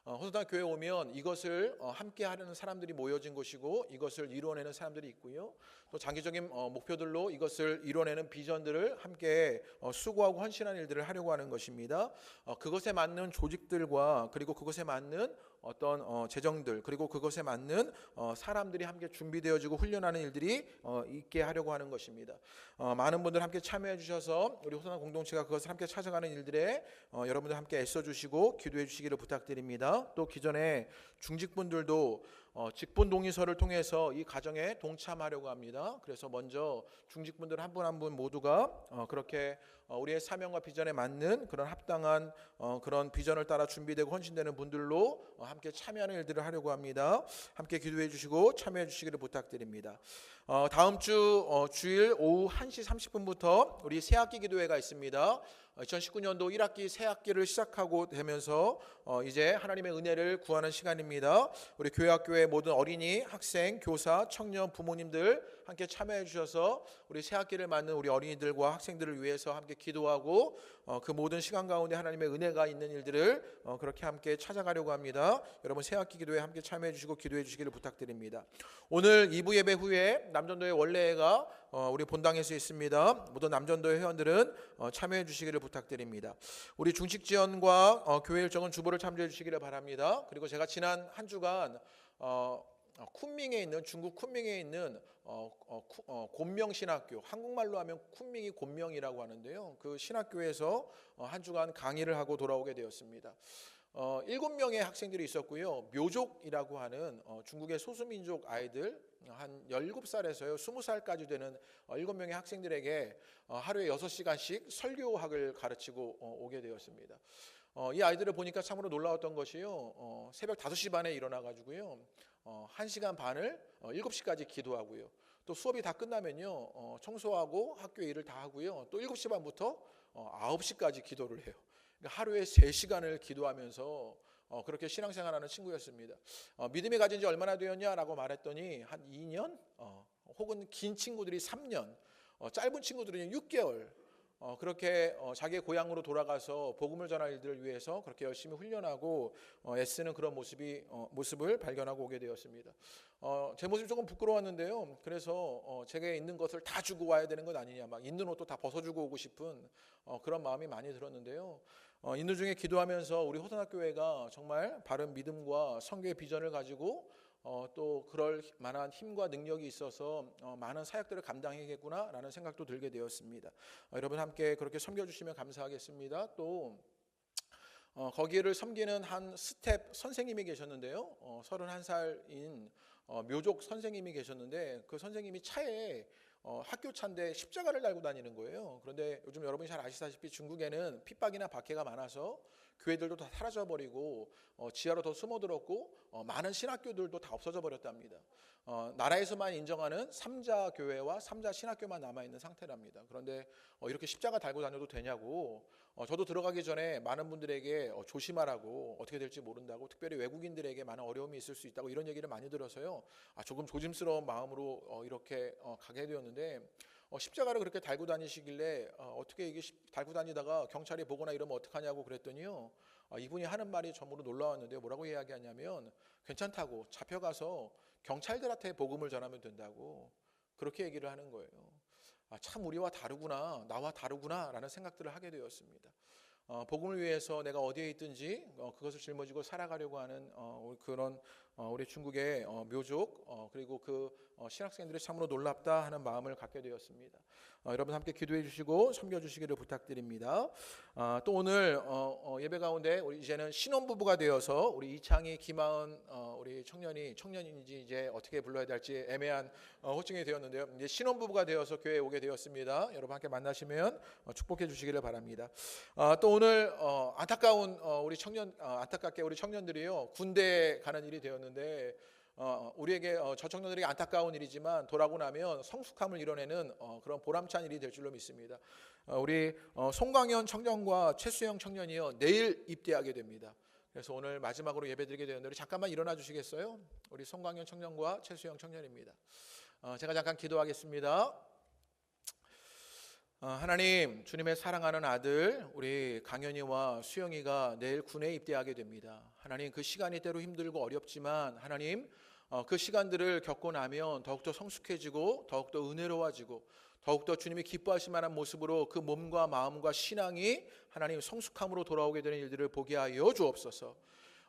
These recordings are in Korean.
호소단 교회 오면 이것을 함께 하려는 사람들이 모여진 곳이고 이것을 이루어내는 사람들이 있고요. 또 장기적인 목표들로 이것을 이루어내는 비전들을 함께 수고하고 헌신하는 일들을 하려고 하는 것입니다. 그것에 맞는 조직들과 그리고 그것에 맞는 어떤 재정들 그리고 그것에 맞는 사람들이 함께 준비되어지고 훈련하는 일들이 있게 하려고 하는 것입니다. 많은 분들 함께 참여해 주셔서 우리 호소단 공동체가 그것을 함께 찾아가는 일들에 여러분들 함께 애써 주시고 기도해 주시기를 부탁드립니다. 또 기존에 중직분들도 직분 동의서를 통해서 이 가정에 동참하려고 합니다. 그래서 먼저 중직분들 한 분 한 분 모두가 그렇게 우리의 사명과 비전에 맞는 그런 합당한 그런 비전을 따라 준비되고 헌신되는 분들로 함께 참여하는 일들을 하려고 합니다. 함께 기도해 주시고 참여해 주시기를 부탁드립니다. 다음 주 주일 오후 1시 30분부터 우리 새학기 기도회가 있습니다. 2019년도 1학기 새학기를 시작하고 되면서 이제 하나님의 은혜를 구하는 시간입니다. 우리 교회 학교의 모든 어린이, 학생, 교사, 청년, 부모님들 함께 참여해 주셔서 우리 새학기를 맞는 우리 어린이들과 학생들을 위해서 함께 기도하고 그 모든 시간 가운데 하나님의 은혜가 있는 일들을 그렇게 함께 찾아가려고 합니다. 여러분 새학기 기도에 함께 참여해 주시고 기도해 주시기를 부탁드립니다. 오늘 2부 예배 후에 남전도회 원래회가 우리 본당에서 있습니다. 모든 남전도회 회원들은 참여해 주시기를 부탁드립니다. 우리 중식지원과 교회 일정은 주보를 참조해 주시기를 바랍니다. 그리고 제가 지난 한 주간 쿤밍에 있는 중국 쿤밍에 있는 곤명 신학교, 한국말로 하면 쿤밍이 곤명이라고 하는데요. 그 신학교에서 한 주간 강의를 하고 돌아오게 되었습니다. 7명의 학생들이 있었고요. 묘족이라고 하는 중국의 소수민족 아이들 한 17살에서요 20살까지 되는 7명의 학생들에게 하루에 6시간씩 설교학을 가르치고 오게 되었습니다. 이 아이들을 보니까 참으로 놀라웠던 것이요. 새벽 5시 반에 일어나가지고요. 1시간 반을 7시까지 기도하고요. 또 수업이 다 끝나면요. 청소하고 학교 일을 다 하고요. 또 7시 반부터 9시까지 기도를 해요. 그러니까 하루에 3시간을 기도하면서 그렇게 신앙생활하는 친구였습니다. 믿음이 가진 지 얼마나 되었냐라고 말했더니 한 2년 혹은 긴 친구들이 3년 짧은 친구들은 6개월 그렇게 자기의 고향으로 돌아가서 복음을 전할 일들을 위해서 그렇게 열심히 훈련하고 애쓰는 그런 모습을 발견하고 오게 되었습니다. 제 모습이 조금 부끄러웠는데요. 그래서 제게 있는 것을 다 주고 와야 되는 것 아니냐, 막 있는 옷도 다 벗어주고 오고 싶은 그런 마음이 많이 들었는데요. 있는 중에 기도하면서 우리 호선학교회가 정말 바른 믿음과 선교의 비전을 가지고 또 그럴 만한 힘과 능력이 있어서 많은 사역들을 감당해야겠구나라는 생각도 들게 되었습니다. 여러분 함께 그렇게 섬겨주시면 감사하겠습니다. 또 거기를 섬기는 한 스텝 선생님이 계셨는데요. 31살인 묘족 선생님이 계셨는데 그 선생님이 차에 학교 차인데 십자가를 달고 다니는 거예요. 그런데 요즘 여러분이 잘 아시다시피 중국에는 핍박이나 박해가 많아서 교회들도 다 사라져버리고 지하로 더 숨어들었고 많은 신학교들도 다 없어져 버렸답니다. 나라에서만 인정하는 삼자 교회와 삼자 신학교만 남아있는 상태랍니다. 그런데 이렇게 십자가 달고 다녀도 되냐고 저도 들어가기 전에 많은 분들에게 조심하라고 어떻게 될지 모른다고 특별히 외국인들에게 많은 어려움이 있을 수 있다고 이런 얘기를 많이 들어서요. 조금 조심스러운 마음으로 이렇게 가게 되었는데 십자가를 그렇게 달고 다니시길래 어떻게 이게 달고 다니다가 경찰이 보거나 이러면 어떡하냐고 그랬더니요. 이분이 하는 말이 전부로 놀라웠는데요. 뭐라고 이야기하냐면 괜찮다고 잡혀가서 경찰들한테 복음을 전하면 된다고 그렇게 얘기를 하는 거예요. 참 우리와 다르구나, 나와 다르구나 라는 생각들을 하게 되었습니다. 복음을 위해서 내가 어디에 있든지 그것을 짊어지고 살아가려고 하는 그런 우리 중국의 묘족 그리고 그 신학생들이 참으로 놀랍다 하는 마음을 갖게 되었습니다. 여러분 함께 기도해 주시고 섬겨주시기를 부탁드립니다. 또 오늘 예배 가운데 우리 이제는 신혼부부가 되어서 우리 이창희, 김하은 우리 청년인지 이제 어떻게 불러야 될지 애매한 호칭이 되었는데요. 이제 신혼부부가 되어서 교회에 오게 되었습니다. 여러분 함께 만나시면 축복해 주시기를 바랍니다. 또 오늘 안타까운 안타깝게 우리 청년들이요 군대에 가는 일이 되었는데 우리에게 저 청년들에게 안타까운 일이지만 돌아오고 나면 성숙함을 이뤄내는 그런 보람찬 일이 될 줄로 믿습니다. 우리 송광현 청년과 최수영 청년이요 내일 입대하게 됩니다. 그래서 오늘 마지막으로 예배드리게 되는데 우리 잠깐만 일어나 주시겠어요? 우리 송광현 청년과 최수영 청년입니다. 제가 잠깐 기도하겠습니다. 하나님, 주님의 사랑하는 아들 우리 강현이와 수영이가 내일 군에 입대하게 됩니다. 하나님, 그 시간이 때로 힘들고 어렵지만 하나님, 그 시간들을 겪고 나면 더욱더 성숙해지고 더욱더 은혜로워지고 더욱더 주님이 기뻐하실 만한 모습으로 그 몸과 마음과 신앙이 하나님 성숙함으로 돌아오게 되는 일들을 보게 하여 주옵소서.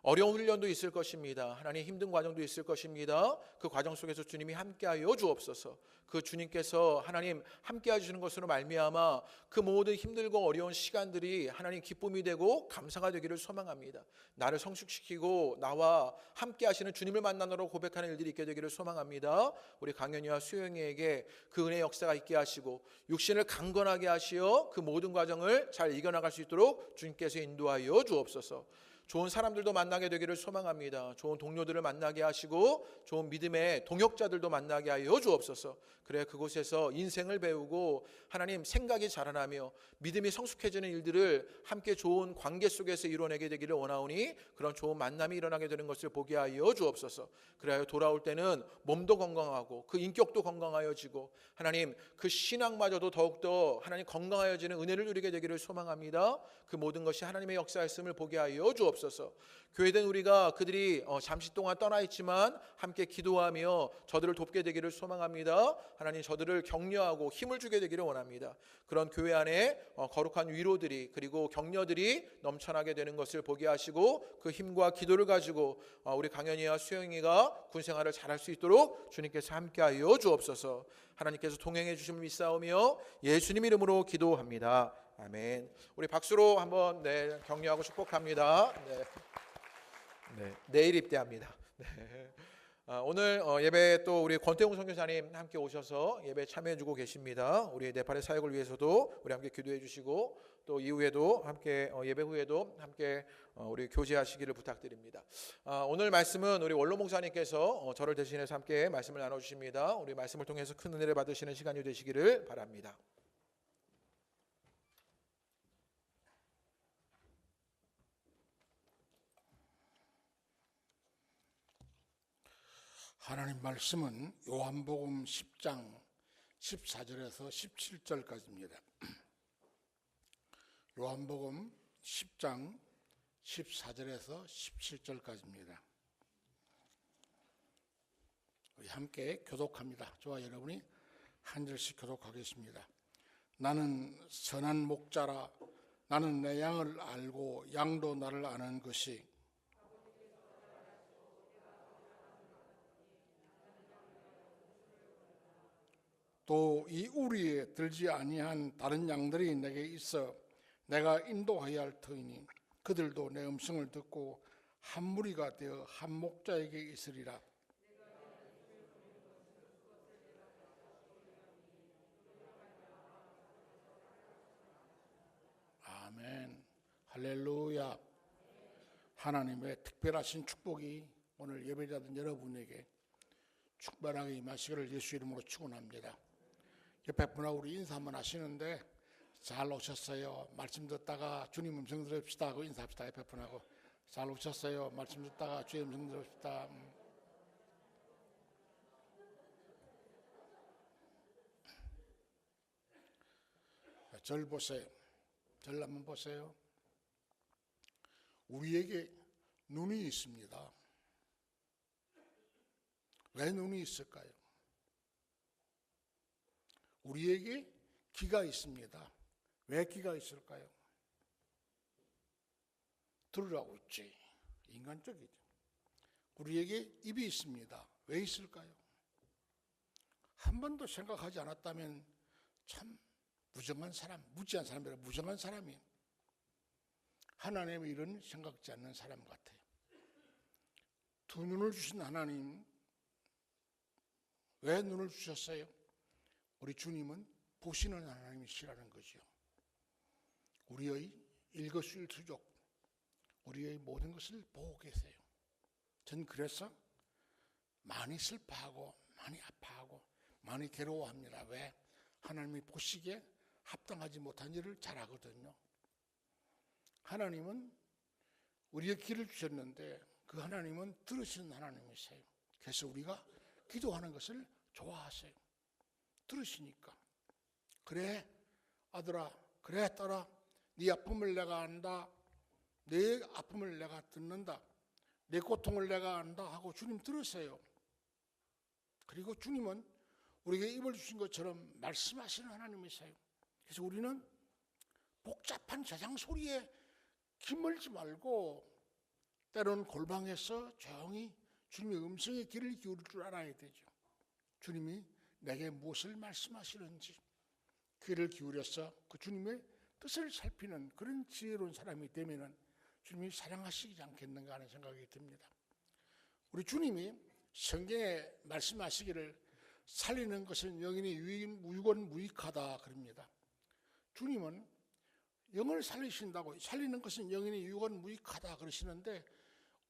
어려운 훈련도 있을 것입니다. 하나님, 힘든 과정도 있을 것입니다. 그 과정 속에서 주님이 함께하여 주옵소서. 그 주님께서 하나님 함께해 주시는 것으로 말미암아 그 모든 힘들고 어려운 시간들이 하나님 기쁨이 되고 감사가 되기를 소망합니다. 나를 성숙시키고 나와 함께하시는 주님을 만나노라고 고백하는 일들이 있게 되기를 소망합니다. 우리 강현이와 수영이에게 그 은혜 역사가 있게 하시고 육신을 강건하게 하시어 그 모든 과정을 잘 이겨나갈 수 있도록 주님께서 인도하여 주옵소서. 좋은 사람들도 만나게 되기를 소망합니다. 좋은 동료들을 만나게 하시고 좋은 믿음의 동역자들도 만나게 하여 주옵소서. 그래 그곳에서 인생을 배우고 하나님 생각이 자라나며 믿음이 성숙해지는 일들을 함께 좋은 관계 속에서 이뤄내게 되기를 원하오니 그런 좋은 만남이 일어나게 되는 것을 보게 하여 주옵소서. 그래야 돌아올 때는 몸도 건강하고 그 인격도 건강하여지고 하나님 그 신앙마저도 더욱더 하나님 건강하여지는 은혜를 누리게 되기를 소망합니다. 그 모든 것이 하나님의 역사였음을 보게 하여 주옵소서. 교회된 우리가 그들이 잠시 동안 떠나 있지만 함께 기도하며 저들을 돕게 되기를 소망합니다. 하나님 저들을 격려하고 힘을 주게 되기를 원합니다. 그런 교회 안에 거룩한 위로들이 그리고 격려들이 넘쳐나게 되는 것을 보게 하시고 그 힘과 기도를 가지고 우리 강현이와 수영이가 군생활을 잘할 수 있도록 주님께서 함께하여 주옵소서. 하나님께서 동행해 주심을 믿사오며 예수님 이름으로 기도합니다. 아멘. 우리 박수로 한번 격려하고 축복합니다. 내일 입대합니다. 오늘 예배 또 우리 권태웅 선교사님 함께 오셔서 예배 참여해주고 계십니다. 우리 네팔의 사역을 위해서도 우리 함께 기도해 주시고 또 이후에도 함께 예배 후에도 함께 우리 교제하시기를 부탁드립니다. 오늘 말씀은 우리 원로 목사님께서 저를 대신해서 함께 말씀을 나눠주십니다. 우리 말씀을 통해서 큰 은혜를 받으시는 시간이 되시기를 바랍니다. 하나님 말씀은 요한복음 10장 14절에서 17절까지입니다. 요한복음 10장 14절에서 17절까지입니다. 우리 함께 교독합니다. 저와 여러분이 한 절씩 교독하겠습니다. 나는 선한 목자라. 나는 내 양을 알고 양도 나를 아는 것이 또 이 우리에 들지 아니한 다른 양들이 내게 있어 내가 인도하여야 할 터이니 그들도 내 음성을 듣고 한 무리가 되어 한 목자에게 있으리라. 아멘. 할렐루야. 하나님의 특별하신 축복이 오늘 예배자들 여러분에게 축복하게 임하시기를 예수 이름으로 축원합니다. 옆에 분하고 우리 인사 한번 하시는데 잘 오셨어요. 말씀 듣다가 주님 음성 들읍시다 하고 인사합시다. 옆에 분하고 잘 오셨어요. 말씀 듣다가 주님 음성 들읍시다. 절 보세요. 절 한번 보세요. 우리에게 눈이 있습니다. 왜 눈이 있을까요? 우리에게 귀가 있습니다. 왜 귀가 있을까요? 들으라고 있지. 인간적이죠. 우리에게 입이 있습니다. 왜 있을까요? 한 번도 생각하지 않았다면 참 무정한 사람, 무지한 사람이라 무정한 사람이 하나님의 일은 생각지 않는 사람 같아요. 두 눈을 주신 하나님, 왜 눈을 주셨어요? 우리 주님은 보시는 하나님이시라는 거죠. 우리의 일거수일투족, 우리의 모든 것을 보고 계세요. 전 그래서 많이 슬퍼하고 많이 아파하고 많이 괴로워합니다. 왜? 하나님이 보시기에 합당하지 못한 일을 잘하거든요. 하나님은 우리의 귀를 주셨는데 그 하나님은 들으시는 하나님이세요. 그래서 우리가 기도하는 것을 좋아하세요. 들으시니까. 그래 아들아, 그래 딸아, 네 아픔을 내가 안다. 내 아픔을 내가 듣는다. 내 고통을 내가 안다 하고 주님 들으세요. 그리고 주님은 우리에게 입을 주신 것처럼 말씀하시는 하나님이세요. 그래서 우리는 복잡한 세상 소리에 기물지 말고 때로는 골방에서 조용히 주님의 음성에 귀를 기울일 줄 알아야 되죠. 주님이 내게 무엇을 말씀하시는지 귀를 기울여서 그 주님의 뜻을 살피는 그런 지혜로운 사람이 되면은 주님이 사랑하시지 않겠는가 하는 생각이 듭니다. 우리 주님이 성경에 말씀하시기를 살리는 것은 영인이 유익원무익하다 그럽니다. 주님은 영을 살리신다고, 살리는 것은 영인이 유익원무익하다 그러시는데,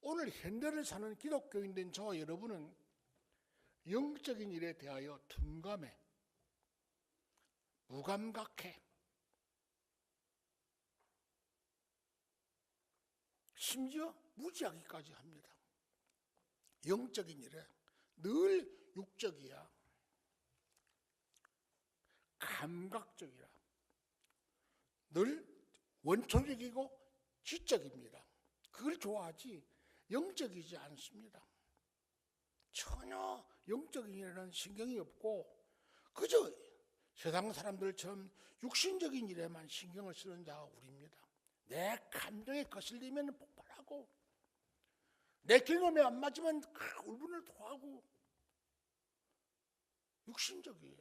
오늘 현대를 사는 기독교인된 저와 여러분은 영적인 일에 대하여 둔감해, 무감각해, 심지어 무지하기까지 합니다. 영적인 일에 늘 육적이야, 감각적이라, 늘 원초적이고 지적입니다. 그걸 좋아하지 영적이지 않습니다. 전혀 영적인 일에는 신경이 없고 그저 세상 사람들처럼 육신적인 일에만 신경을 쓰는 자가 우리입니다. 내 감정에 거슬리면 폭발하고, 내 경험에 안 맞으면 울분을 토하고, 육신적이에요.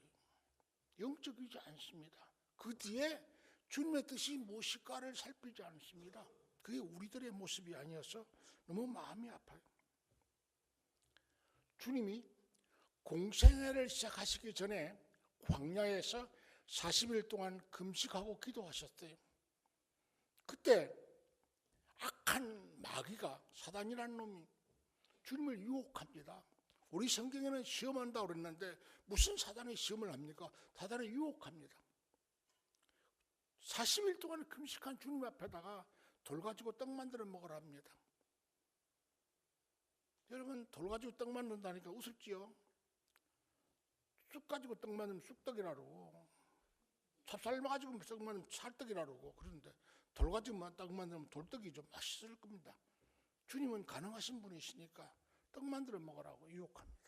영적이지 않습니다. 그 뒤에 주님의 뜻이 무엇일까를 살피지 않습니다. 그게 우리들의 모습이 아니어서 너무 마음이 아파요. 주님이 공생애를 시작하시기 전에 광야에서 40일 동안 금식하고 기도하셨어요. 그때 악한 마귀가, 사단이라는 놈이 주님을 유혹합니다. 우리 성경에는 시험한다고 그랬는데 무슨 사단이 시험을 합니까? 사단이 유혹합니다. 40일 동안 금식한 주님 앞에다가 돌 가지고 떡 만들어 먹으라 합니다. 여러분, 돌 가지고 떡 만든다니까 우습지요? 쑥 가지고 떡 만들면 쑥떡이라고, 찹쌀 가지고 떡 만들면 찰떡이라고. 그런데 돌 가지고 떡 만들면 돌떡이 좀 맛있을 겁니다. 주님은 가능하신 분이시니까 떡 만들어 먹으라고 유혹합니다.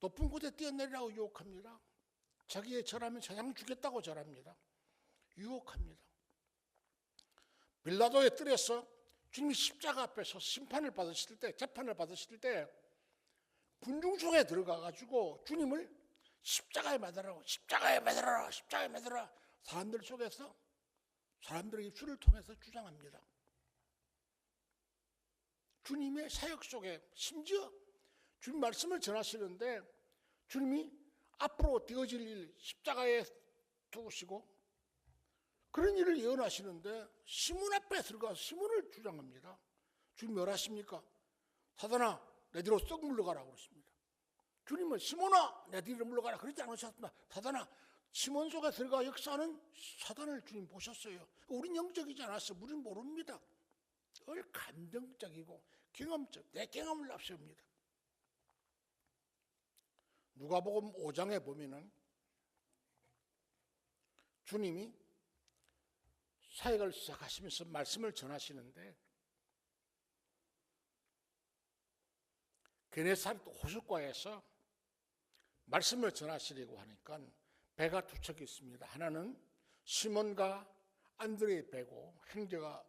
높은 곳에 뛰어내리라고 유혹합니다. 자기의 절하면 세상 주겠다고 절합니다. 유혹합니다. 빌라도의 뜰에서 주님이 십자가 앞에서 심판을 받으실 때, 재판을 받으실 때 군중 속에 들어가 가지고 주님을 십자가에 매달으라고, 십자가에 매달아라, 십자가에 매달아라, 사람들 속에서, 사람들의 입술을 통해서 주장합니다. 주님의 사역 속에, 심지어 주님 말씀을 전하시는데 주님이 앞으로 되어질 일 십자가에 두시고 그런 일을 예언하시는데 시몬 앞에 들어가서 시몬을 주장합니다. 주님 뭘 하십니까? 사단아, 내 뒤로 썩 물러가라고 그러십니다. 주님은 시몬아, 내 뒤로 물러가라 그러지 않으셨습니다. 사단아, 시몬 속에 들어가 역사하는 사단을 주님 보셨어요. 우린 영적이지 않았어요. 우린 모릅니다. 늘 감정적이고 경험적, 내 경험을 앞세웁니다. 누가복음 5장에 보면은 주님이 사역을 시작하시면서 말씀을 전하시는데 게네사렛 호숫가에서 말씀을 전하시려고 하니까 배가 두 척이 있습니다. 하나는 시몬과 안드레의 배고, 형제가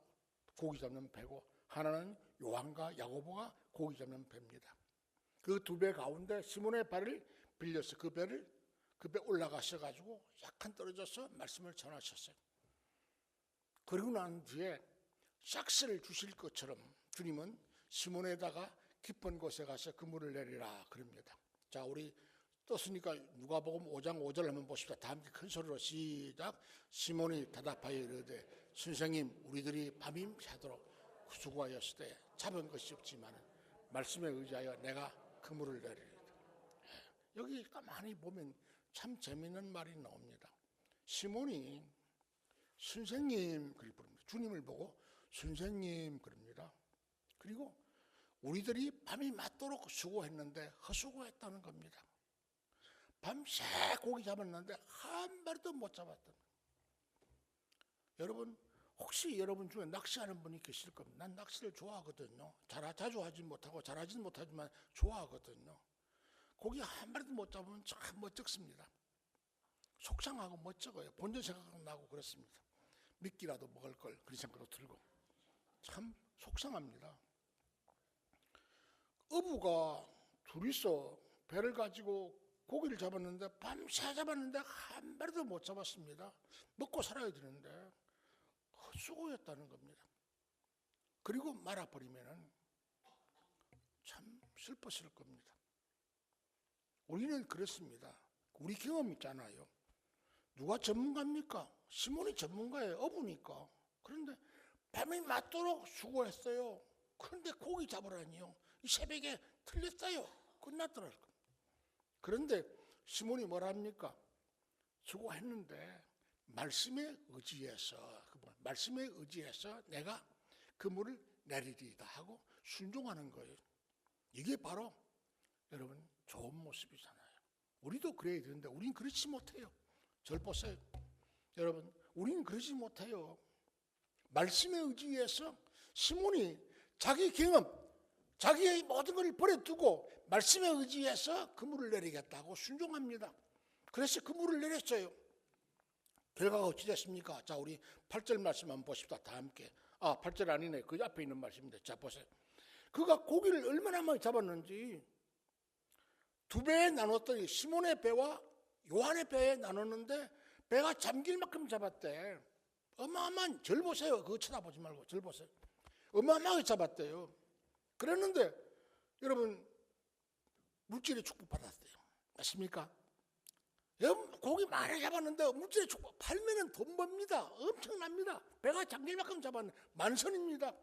고기 잡는 배고, 하나는 요한과 야고보가 고기 잡는 배입니다. 그 두 배 가운데 시몬의 발을 빌려서 그 배 올라가셔가지고 약간 떨어져서 말씀을 전하셨어요. 그리고 난 뒤에 샥스를 주실 것처럼 주님은 시몬에다가 깊은 곳에 가서 그물을 내리라 그럽니다. 자, 우리 떴으니까 누가복음 5장 5절 한번 보십시다. 다 함께 큰 소리로 시작. 시몬이 대답하여 이르되 선생님, 우리들이 밤이 새도록 수고하였으되 잡은 것이 없지만 말씀에 의지하여 내가 그물을 내리리다. 여기 가만히 보면 참 재미있는 말이 나옵니다. 시몬이 선생님 그리 부릅니다. 주님을 보고 선생님 그럽니다. 그리고 우리들이 밤이 맞도록 수고했는데 헛수고했다는 겁니다. 밤새 고기 잡았는데 한 마리도 못 잡았던 거예요. 여러분 혹시 여러분 중에 낚시하는 분이 계실 겁니다. 난 낚시를 좋아하거든요. 자주 하지 못하고 잘하지는 못하지만 좋아하거든요. 고기 한 마리도 못 잡으면 참 멋쩍습니다. 속상하고 멋쩍어요. 본전 생각나고 그렇습니다. 미끼라도 먹을 걸 그런 생각도 들고 참 속상합니다. 어부가 둘이서 배를 가지고 고기를 잡았는데 밤새 잡았는데 한 마리도 못 잡았습니다. 먹고 살아야 되는데 헛수고였다는 겁니다. 그리고 말아버리면 참 슬펐을 겁니다. 우리는 그렇습니다. 우리 경험 있잖아요. 누가 전문가입니까? 시몬이 전문가예요. 어부니까. 그런데 밤이 맞도록 수고했어요. 그런데 고기 잡으라니요. 이 새벽에 틀렸어요. 끝났더라고요. 그런데 시몬이 뭐라 합니까? 수고했는데 말씀에 의지해서 내가 그물을 내리리이다 하고 순종하는 거예요. 이게 바로 여러분 좋은 모습이잖아요. 우리도 그래야 되는데 우린 그렇지 못해요. 절 보세요. 여러분 우리는 그러지 못해요. 말씀에 의지해서 시몬이 자기 경험, 자기의 모든 걸 버려두고 말씀에 의지해서 그물을 내리겠다고 순종합니다. 그래서 그물을 내렸어요. 결과가 어찌 됐습니까? 자, 우리 8절 말씀 한번 보십시다. 다 함께. 8절 아니네. 그 앞에 있는 말씀인데. 자, 보세요. 그가 고기를 얼마나 많이 잡았는지 2배에 나눴더니 시몬의 배와 요한의 배에 나눴는데 배가 잠길 만큼 잡았대. 어마어마한, 절 보세요. 그거 쳐다보지 말고 절 보세요. 어마어마하게 잡았대요. 그랬는데 여러분 물질의 축복 받았어요. 맞습니까? 여러분 고기 많이 잡았는데 물질의 축복 팔면은 돈 법니다. 엄청납니다. 배가 잠길 만큼 잡았는데 만선입니다.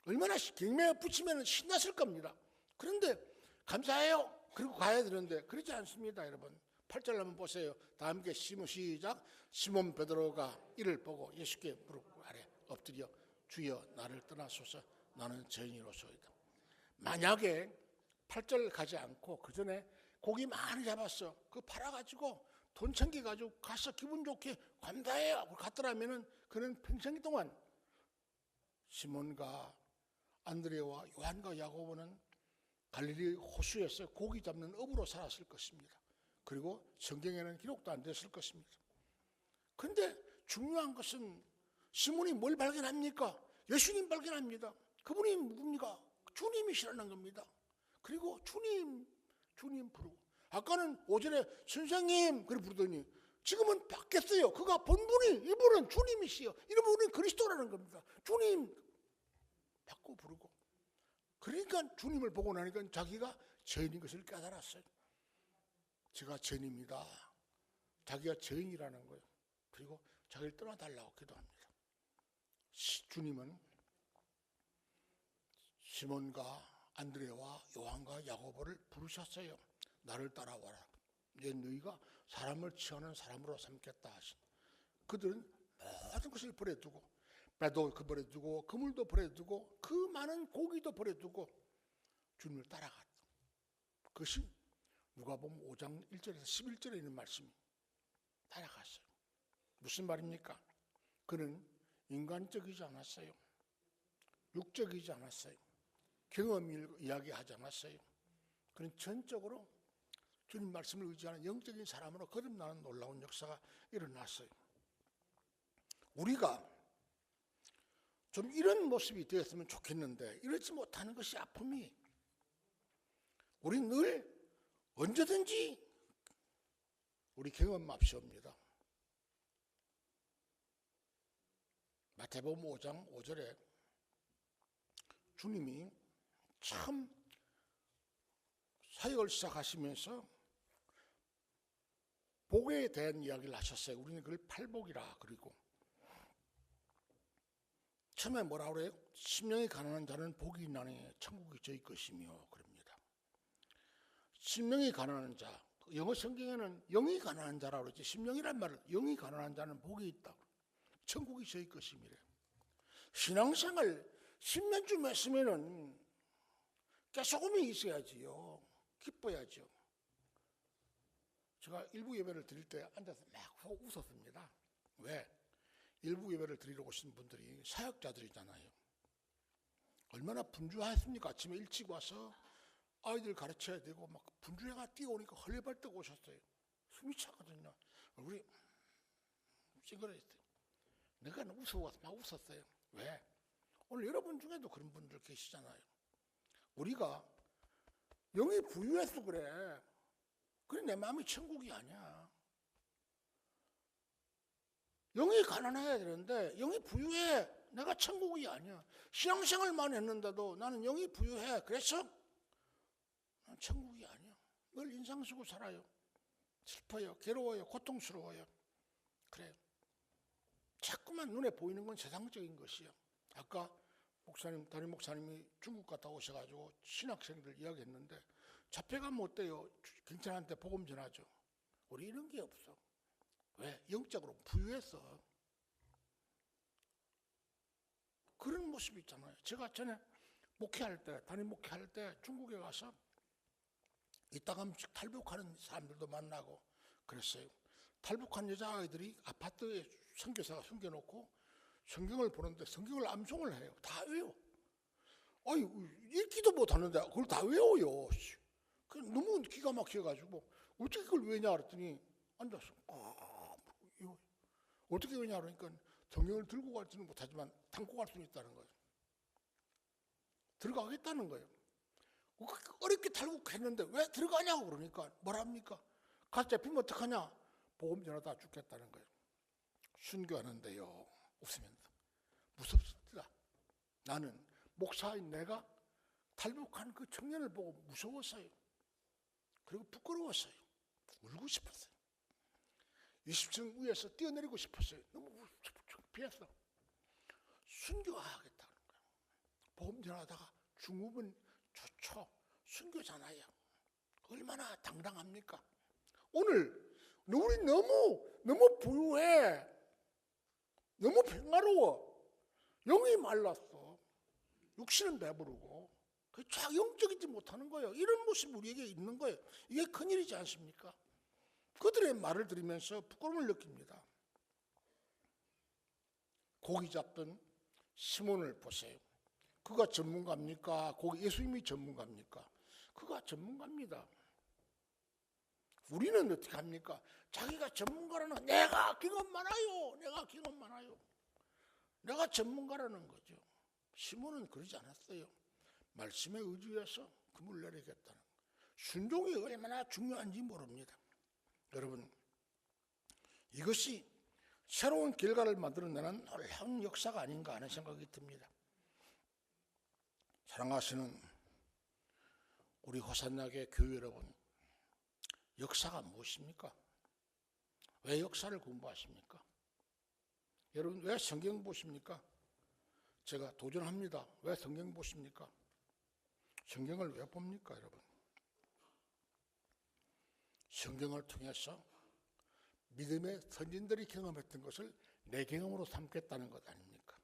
얼마나 경매에 붙이면 신났을 겁니다. 그런데 감사해요. 그리고 가야 되는데 그렇지 않습니다. 여러분 8절 한번 보세요. 다 함께 시작. 시몬 베드로가 이를 보고 예수께 무릎 아래 엎드려 주여 나를 떠나소서 나는 죄인이로소이다. 만약에 8절 가지 않고 그 전에 고기 많이 잡았어. 그거 팔아가지고 돈 챙겨가지고 가서 기분 좋게 감사해요 하고 갔더라면은 그는 평생 동안 시몬과 안드레와 요한과 야고보는 갈릴리 호수에서 고기 잡는 어부로 살았을 것입니다. 그리고 성경에는 기록도 안 됐을 것입니다. 그런데 중요한 것은 시몬이 뭘 발견합니까? 예수님 발견합니다. 그분이 누굽니까? 주님이시라는 겁니다. 그리고 주님 부르고 아까는 5절에 선생님 그래 부르더니 지금은 바뀌었어요. 그가 본분이 이분은 주님이시여. 이런 분은 그리스도라는 겁니다. 주님 바꿔 부르고 그러니까 주님을 보고 나니까 자기가 죄인인 것을 깨달았어요. 제가 죄인입니다. 자기가 죄인이라는 거예요. 그리고 자기를 떠나달라고 기도합니다. 주님은 시몬과 안드레와 요한과 야고보를 부르셨어요. 나를 따라와라. 내 너희가 사람을 취하는 사람으로 삼겠다 하신. 그들은 모든 것을 버려두고 배도 버려두고 그물도 버려두고 그 많은 고기도 버려두고 주님을 따라갔다. 그것이 누가복음 5장 1절에서 11절에 있는 말씀이 따라갔어요. 무슨 말입니까? 그는 인간적이지 않았어요. 육적이지 않았어요. 경험을 이야기하지 않았어요. 그는 전적으로 주님 말씀을 의지하는 영적인 사람으로 거듭나는 놀라운 역사가 일어났어요. 우리가 좀 이런 모습이 되었으면 좋겠는데 이렇지 못하는 것이 아픔이 우리 늘 언제든지 우리 경험 맙시옵니다. 마태복음 5장 5절에 주님이 참 사역을 시작하시면서 복에 대한 이야기를 하셨어요. 우리는 그걸 팔복이라 그리고 처음에 뭐라 그래요? 심령이 가난한 자는 복이 있나니 천국이 저희 것이며 그럽니다. 심령이 가난한 자, 영어 성경에는 영이 가난한 자라고 그러지 심령이란 말을 영이 가난한 자는 복이 있다. 천국이 저희 것이미래. 신앙생활 10년쯤 했으면은 깨소금이 있어야지요. 기뻐야죠. 제가 일부 예배를 드릴 때 앉아서 막 웃었습니다. 왜? 일부 예배를 드리러 오신 분들이 사역자들이잖아요. 얼마나 분주하였습니까? 아침에 일찍 와서 아이들 가르쳐야 되고 막 분주해가 뛰어오니까 헐레벌떡 오셨어요. 숨이 차거든요. 얼굴이 찡그러졌어요. 내가 무서워서 막 웃었어요. 왜? 오늘 여러분 중에도 그런 분들 계시잖아요. 우리가 영이 부유해서 그래. 그래 내 마음이 천국이 아니야. 영이 가난해야 되는데 영이 부유해. 내가 천국이 아니야. 신앙생활만 했는데도 나는 영이 부유해. 그래서 난 천국이 아니야. 늘 인상 쓰고 살아요. 슬퍼요. 괴로워요. 고통스러워요. 그래요. 자꾸만 눈에 보이는 건 세상적인 것이요. 아까 목사님, 담임 목사님이 중국 갔다 오셔가지고 신학생들 이야기했는데 잡혀가면 어때요? 경찰한테 복음 전하죠. 우리 이런 게 없어. 왜? 영적으로 부유해서. 그런 모습이 있잖아요. 제가 전에 목회할 때, 담임 목회할 때 중국에 가서 이따가 탈북하는 사람들도 만나고 그랬어요. 탈북한 여자아이들이 아파트에 선교사가 숨겨놓고 성경을 보는데 성경을 암송을 해요. 다 외워. 아니, 읽기도 못하는데 그걸 다 외워요. 너무 기가 막혀가지고 어떻게 그걸 외냐 그랬더니 앉아서 어떻게 외냐 그러니까 성경을 들고 갈지는 못하지만 담고 갈 수는 있다는 거예요. 들어가겠다는 거예요. 어렵게 탈북했는데 왜 들어가냐고 그러니까 뭐랍니까? 가서 잡히면 어떡하냐? 복음 전하다 죽겠다는 거예요. 순교하는데요. 웃으면서 무섭습니다. 나는 목사인 내가 탈북한 그 청년을 보고 무서웠어요. 그리고 부끄러웠어요. 울고 싶었어요. 20층 위에서 뛰어내리고 싶었어요. 너무 창피해서 순교하겠다는 거예요. 복음 전하다가 중국은 좋죠. 순교잖아요. 얼마나 당당합니까? 오늘 우리 너무 부유해. 너무 평화로워. 영이 말랐어. 육신은 배부르고 쫙 영적이지 못하는 거예요. 이런 모습이 우리에게 있는 거예요. 이게 큰일이지 않습니까? 그들의 말을 들으면서 부끄러움을 느낍니다. 고기 잡던 시몬을 보세요. 그가 전문가입니까? 예수님이 전문가입니까? 그가 전문가입니다. 우리는 어떻게 합니까? 자기가 전문가라는 내가 경험 많아요. 내가 전문가라는 거죠. 시몬은 그러지 않았어요. 말씀에 의지해서 금을 내리겠다는 거예요. 순종이 얼마나 중요한지 모릅니다. 여러분, 이것이 새로운 결과를 만들어내는 놀라운 역사가 아닌가 하는 생각이 듭니다. 사랑하시는 우리 호산나게 교회 여러분, 역사가 무엇입니까? 왜 역사를 공부하십니까? 여러분 왜 성경 보십니까? 제가 도전합니다. 왜 성경 보십니까? 성경을 왜 봅니까, 여러분? 성경을 통해서 믿음의 선진들이 경험했던 것을 내 경험으로 삼겠다는 것 아닙니까?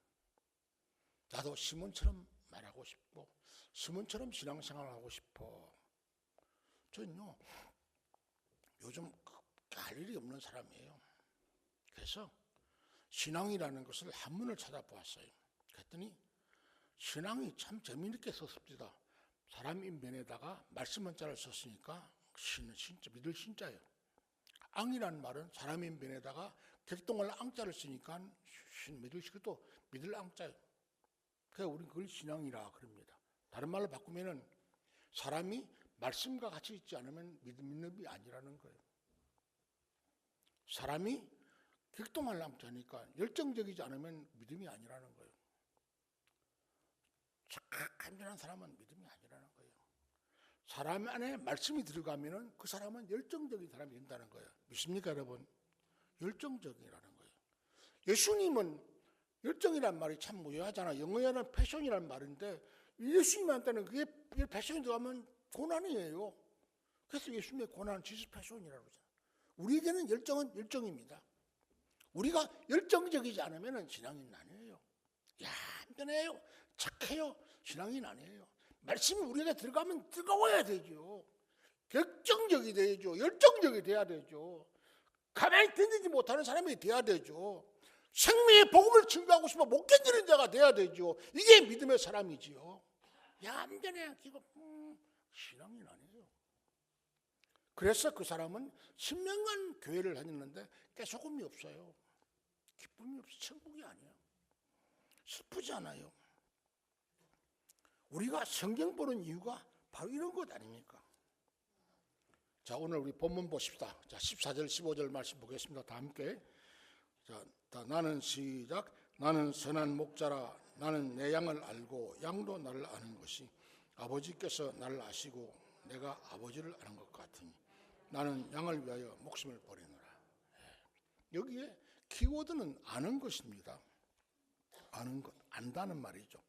나도 시몬처럼 말하고 싶고 시몬처럼 신앙생활을 하고 싶어. 저는요 요즘 할 일이 없는 사람이에요. 그래서 신앙이라는 것을 한문을 찾아보았어요. 그랬더니 신앙이 참 재미있게 썼습니다. 사람 인변에다가 말씀 한자를 썼으니까 신은 진짜 믿을 신자예요. 앙이라는 말은 사람 인변에다가 객동을 앙자를 쓰니까 신 믿을 시도 믿을 앙자예요. 그래서 우리는 그걸 신앙이라 그럽니다. 다른 말로 바꾸면은 사람이 말씀과 같이 있지 않으면 믿음이 아니라는 거예요. 사람이 격동할 앙자니까 열정적이지 않으면 믿음이 아니라는 거예요. 간절한 사람은 믿음이 아니라는 거예요. 사람 안에 말씀이 들어가면은 그 사람은 열정적인 사람이 된다는 거예요. 믿습니까, 여러분? 열정적이라는 거예요. 예수님은 열정이란 말이 참 무효하잖아. 영어에는 패션이란 말인데 예수님한테는 그게 패션이 들어가면 고난이에요. 그래서 예수님의 고난은 지스 패션이라고 그러잖아요. 우리에게는 열정은 열정입니다. 우리가 열정적이지 않으면 신앙인 아니에요. 얌전해요. 착해요. 신앙인 아니에요. 말씀이 우리에게 들어가면 뜨거워야 되죠. 격정적이 되죠. 열정적이 돼야 되죠. 가만히 듣지 못하는 사람이 돼야 되죠. 생명의 복음을 증거하고 싶어 못 견디는 자가 돼야 되죠. 이게 믿음의 사람이지요. 얌전해 기고 신앙이 아니에요. 그래서 그 사람은 10년간 교회를 다녔는데 깨소금이 없어요. 기쁨이 없어. 천국이 아니에요. 슬프잖아요. 우리가 성경 보는 이유가 바로 이런 것 아닙니까? 자, 오늘 우리 본문 보십시다. 자, 14절 15절 말씀 보겠습니다. 다 함께. 자, 나는 시작. 나는 선한 목자라. 나는 내 양을 알고 양도 나를 아는 것이 아버지께서 나를 아시고 내가 아버지를 아는 것 같으니 나는 양을 위하여 목숨을 버리노라. 여기에 키워드는 아는 것입니다. 아는 것, 안다는 말이죠.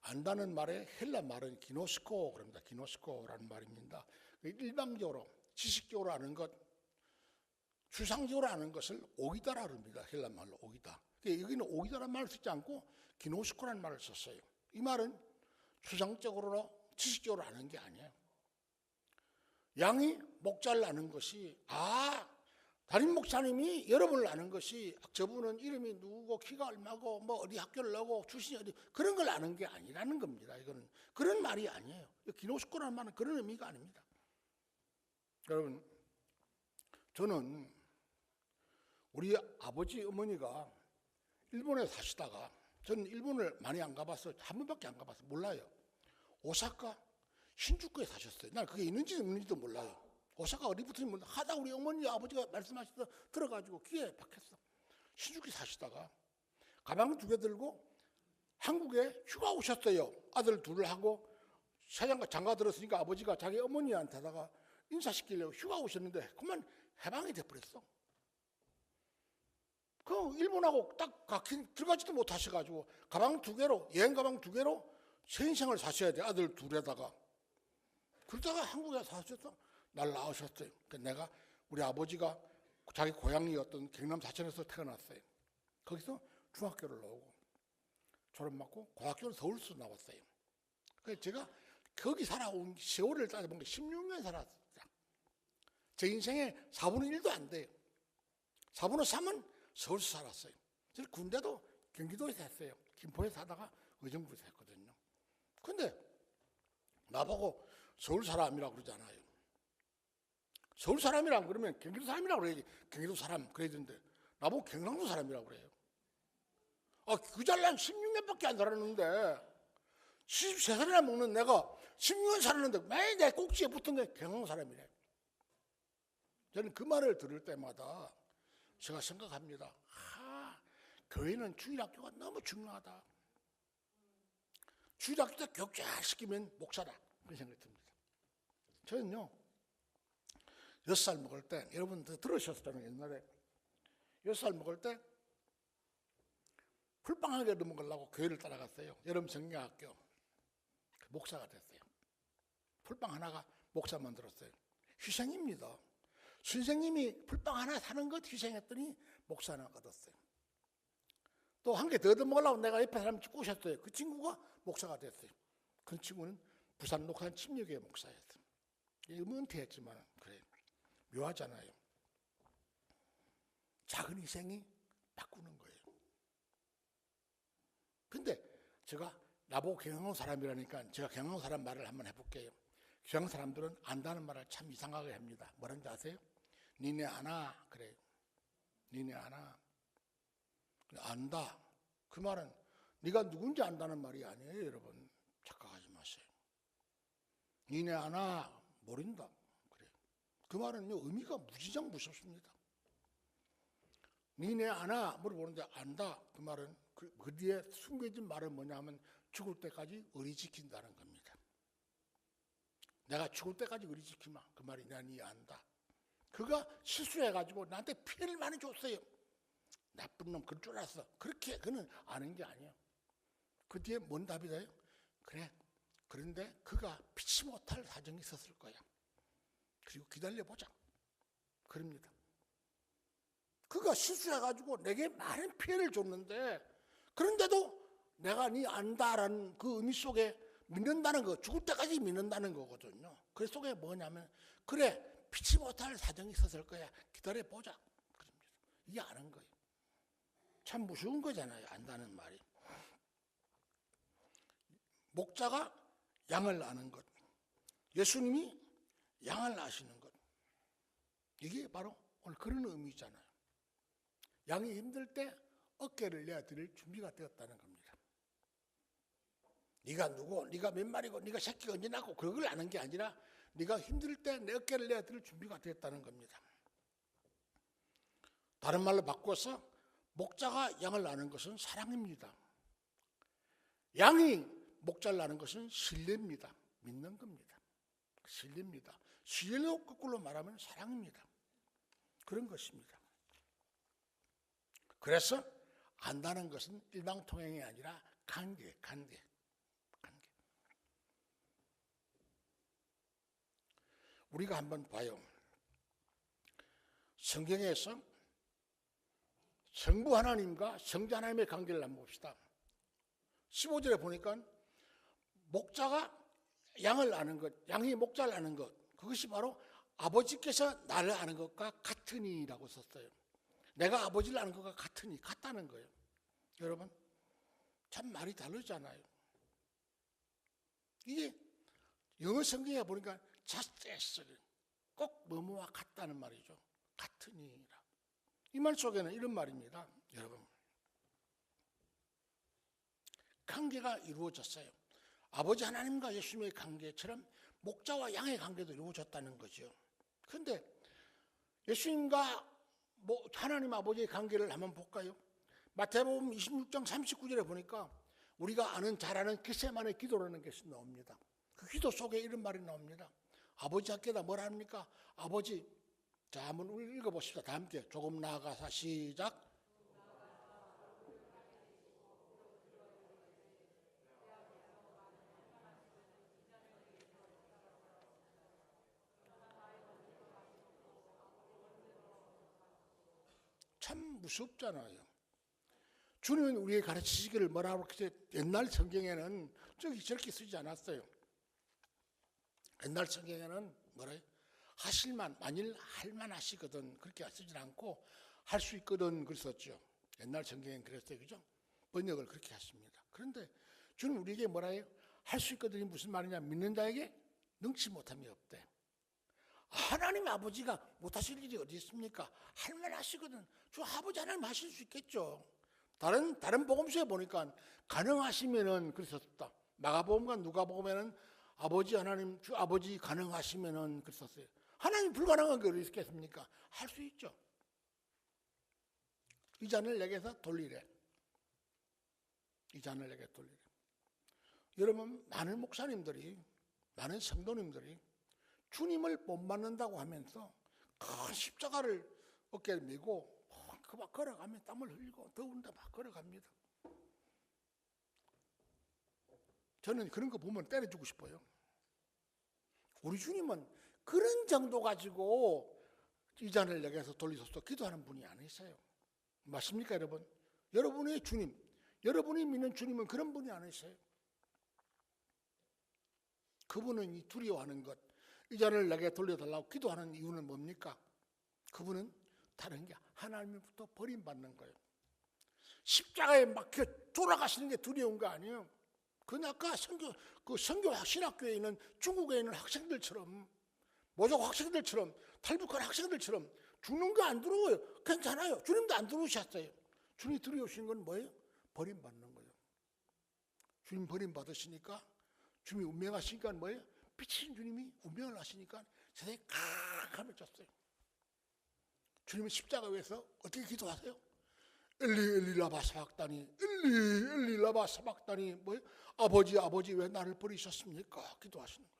안다는 말의 헬라 말은 기노스코 그럽니다. 기노스코라는 말입니다. 일방적으로 지식적으로 아는 것, 추상적으로 아는 것을 오이다라 합니다. 헬라 말로 오이다. 여기는 오이다라는 말을 쓰지 않고 기노스코라는 말을 썼어요. 이 말은 추상적으로 지식적으로 아는 게 아니에요. 양이 목자를 아는 것이 담임 목사님이 여러분을 아는 것이 저분은 이름이 누구고 키가 얼마고 뭐 어디 학교를 나오고 출신이 어디 그런 걸 아는 게 아니라는 겁니다. 이거는 그런 말이 아니에요. 기노스코라는 말은 그런 의미가 아닙니다. 여러분, 저는 우리 아버지 어머니가 일본에 사시다가 저는 일본을 많이 안 가봤어요. 한 번밖에 안 가봤어요. 몰라요. 오사카 신주쿠에 사셨어요. 난 그게 있는지 없는지도 몰라요. 오사카 어디부터인지 몰라. 하다 우리 어머니 아버지가 말씀하시다 들어가지고 귀에 박혔어. 신주쿠에 사시다가 가방 2개 들고 한국에 휴가 오셨어요. 아들 둘을 하고 사장과 장가 들었으니까 아버지가 자기 어머니한테다가 인사시키려고 휴가 오셨는데 그만 해방이 돼버렸어. 그 일본하고 딱 들어가지도 못하셔가지고 가방 2개로 여행 가방 2개로 새 인생을 사셔야 돼. 아들 둘에다가. 그러다가 한국에 사셨어. 날 낳으셨어요. 그러니까 내가 우리 아버지가 자기 고향이었던 경남 사천에서 태어났어요. 거기서 중학교를 나오고 졸업 맞고 고등학교는 서울에서 나왔어요. 그래서 제가 거기 살아온 세월을 따져본 게 16년 살았어요. 제 인생의 4분의 1도 안 돼요. 4분의 3은 서울에서 살았어요. 저는 군대도 경기도에서 했어요. 김포에서 하다가 의정부에서 했거든요. 근데 나보고 서울 사람이라고 그러잖아요. 서울 사람이라고 그러면 경기도 사람이라고 그래야지. 경기도 사람 그래야 되는데 나보고 경상도 사람이라고 그래요. 그 잘난 16년밖에 안 살았는데 73살이나 먹는 내가 16년 살았는데 매일 내 꼭지에 붙은 게 경상도 사람이래. 저는 그 말을 들을 때마다 제가 생각합니다. 교회는 주일학교가 너무 중요하다. 주일학교 때 교육 잘 시키면 목사다. 그런 생각이 듭니다. 저는요 6살 먹을 때 여러분들 들으셨다는 옛날에 6살 먹을 때 풀빵하게도 먹으려고 교회를 따라갔어요. 여름 성경학교 목사가 됐어요. 풀빵 하나가 목사 만들었어요. 희생입니다. 선생님이 풀빵 하나 사는 것 희생했더니 목사 하나 얻었어요. 또 한 개 더 얻어먹으려고 내가 옆에 사람 꼬셨어요. 그 친구가 목사가 됐어요. 그 친구는 부산 녹산 침례교회 목사였어요. 은퇴했지만 그래 묘하잖아요. 작은 희생이 바꾸는 거예요. 근데 제가 나보고 경상도 사람이라니까 제가 경상도 사람 말을 한번 해볼게요. 경상도 사람들은 안다는 말을 참 이상하게 합니다. 뭐라는지 아세요? 니네 아나 그래요. 니네 아나 안다. 그 말은 네가 누군지 안다는 말이 아니에요. 여러분 착각하지 마세요. 니네 아나 모른다. 그래요. 그 말은요 의미가 무지장 무섭습니다. 니네 아나 물어보는데 안다. 그 말은 그 뒤에 숨겨진 말은 뭐냐면 죽을 때까지 의리 지킨다는 겁니다. 내가 죽을 때까지 의리 지키마. 그 말이 내가 니 안다. 그가 실수해가지고 나한테 피해를 많이 줬어요. 나쁜 놈 그럴 줄 알았어. 그렇게 그는 아는 게 아니에요. 그 뒤에 뭔 답이 돼요? 그래. 그런데 그가 피치 못할 사정이 있었을 거야. 그리고 기다려보자. 그럽니다. 그가 실수해가지고 내게 많은 피해를 줬는데 그런데도 내가 네 안다라는 그 의미 속에 믿는다는 거, 죽을 때까지 믿는다는 거거든요. 그 속에 뭐냐면 그래 피치 못할 사정이 있었을 거야. 기다려보자. 그럽니다. 이게 아는 거예요. 참 무서운 거잖아요. 안다는 말이. 목자가 양을 아는 것, 예수님이 양을 아시는 것, 이게 바로 오늘 그런 의미잖아요. 양이 힘들 때 어깨를 내어드릴 준비가 되었다는 겁니다. 네가 누구, 네가 몇 마리고, 네가 새끼가 언제 낳고 그걸 아는 게 아니라 네가 힘들 때 내 어깨를 내어드릴 준비가 되었다는 겁니다. 다른 말로 바꿔서 목자가 양을 아는 것은 사랑입니다. 양이 목자를 아는 것은 신뢰입니다. 믿는 겁니다. 신뢰입니다. 신뢰로 거꾸로 말하면 사랑입니다. 그런 것입니다. 그래서 안다는 것은 일방통행이 아니라 관계. 우리가 한번 봐요. 성경에서 성부 하나님과 성자 하나님의 관계를 한번 봅시다. 15절에 보니까 목자가 양을 아는 것, 양이 목자를 아는 것, 그것이 바로 아버지께서 나를 아는 것과 같으니라고 썼어요. 내가 아버지를 아는 것과 같으니, 같다는 거예요. 여러분, 참 말이 다르잖아요. 이게 영어 성경에 보니까 just as, 꼭 뭐뭐와 같다는 말이죠. 같으니라. 이 말 속에는 이런 말입니다. 여러분, 관계가 이루어졌어요. 아버지 하나님과 예수님의 관계처럼 목자와 양의 관계도 이루어졌다는 거죠. 그런데 예수님과 하나님 아버지의 관계를 한번 볼까요? 마태복음 26장 39절에 보니까 우리가 잘 아는 겟세마네 기도라는 것이 나옵니다. 그 기도 속에 이런 말이 나옵니다. 아버지 학교다 뭐라 합니까? 아버지, 자 한번 읽어봅시다. 다 함께 조금 나아가서 시작. 참 무섭잖아요. 주님은 우리의 가르치시기를 뭐라고 그랬어요? 옛날 성경에는 저렇게 쓰지 않았어요. 옛날 성경에는 뭐래요? 하실만, 만일 할만 하시거든 그렇게 쓰지 않고 할 수 있거든 그랬었죠. 옛날 성경에는 그랬어요. 그죠? 번역을 그렇게 했습니다. 그런데 주는 우리에게 뭐라 해요? 할 수 있거든이 무슨 말이냐? 믿는 자에게 능치 못함이 없대. 하나님 아버지가 못하실 일이 어디 있습니까? 할만 하시거든. 저 아버지 하나님 하실 수 있겠죠. 다른 복음서에 보니까 가능하시면은 그랬었다. 마가복음과 누가복음에는 아버지 하나님, 주 아버지 가능하시면은 그랬었어요. 하나님 불가능한 게 어디 있겠습니까? 할 수 있죠. 이 잔을 내게서 돌리래. 이 잔을 내게 돌리래. 여러분, 많은 목사님들이, 많은 성도님들이 주님을 못 만난다고 하면서 큰 십자가를 어깨에 메고 막 걸어가며 땀을 흘리고 더운데 막 걸어갑니다. 저는 그런 거 보면 때려주고 싶어요. 우리 주님은 그런 정도 가지고 이 잔을 내게서 돌리소서 기도하는 분이 아니세요. 맞습니까, 여러분? 여러분의 주님, 여러분이 믿는 주님은 그런 분이 아니세요. 그분은 이 두려워하는 것, 이 잔을 내게 돌려달라고 기도하는 이유는 뭡니까? 그분은 다른 게 하나님부터 버림받는 거예요. 십자가에 막혀 돌아가시는 게 두려운 거 아니에요. 그건 아까 선교 신학교에 있는 중국에 있는 학생들처럼, 모족 학생들처럼, 탈북한 학생들처럼 죽는 거 안 두려워요. 괜찮아요. 주님도 안 두려우셨어요. 주님이 두려우신 건 뭐예요? 버림받는 거예요. 주님 버림받으시니까, 주님이 운명하시니까 뭐예요? 빛인 주님이 운명을 하시니까 세상에 캄캄해졌어요. 주님은 십자가 위에서 어떻게 기도하세요? 엘리 엘리 라마 사박다니, 엘리 엘리 라마 사박다니, 뭐예요? 아버지 아버지 왜 나를 버리셨습니까? 기도하시는 거예요.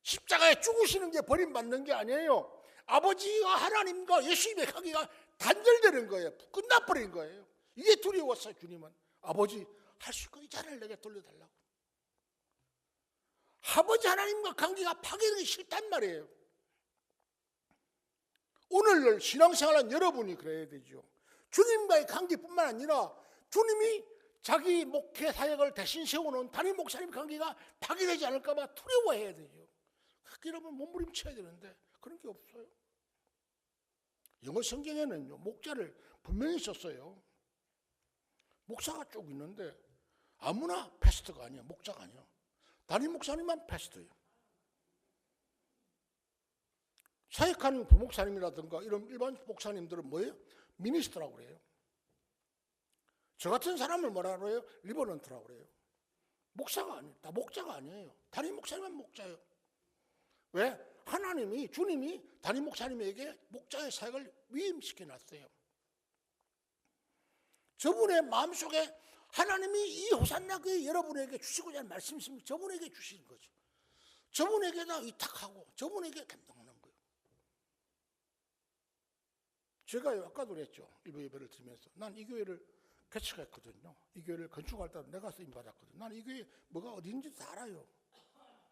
십자가에 죽으시는 게 버림받는 게 아니에요. 아버지와 하나님과 예수님의 관계가 단절되는 거예요. 끝나버린 거예요. 이게 두려웠어요. 주님은 아버지 할 수 있고 이 잔을 내게 돌려달라고. 아버지 하나님과 관계가 파괴되기 싫단 말이에요. 오늘날 신앙생활은 여러분이 그래야 되죠. 주님과의 관계뿐만 아니라 주님이 자기 목회 사역을 대신 세우는 담임 목사님 관계가 파괴되지 않을까 봐 두려워해야 되죠. 여러분 몸부림쳐야 되는데 그런 게 없어요. 영어 성경에는요, 목자를 분명히 썼어요. 목사가 쭉 있는데 아무나 패스터가 아니야. 목자가 아니야. 담임 목사님만 패스터예요. 사역하는 부목사님이라든가 이런 일반 목사님들은 뭐예요? 미니스터라고 그래요. 저 같은 사람을 뭐라 그래요? 리버런트라고 그래요. 목사가 아니에요. 다 목자가 아니에요. 담임 목사님은 목자예요. 왜? 하나님이, 주님이 담임 목사님에게 목자의 사역을 위임시켜 놨어요. 저분의 마음속에 하나님이 이 호산나 교회 여러분에게 주시고자 하는 말씀이 있으면 저분에게 주시는 거죠. 저분에게다 위탁하고 저분에게 감당하는 거예요. 제가 아까도 그랬죠. 일부 예배를 드리면서 난 이 교회를 개척했거든요. 이 교회를 건축할 때 내가 쓰임받았거든요. 난 이 교회 뭐가 어딘지 다 알아요.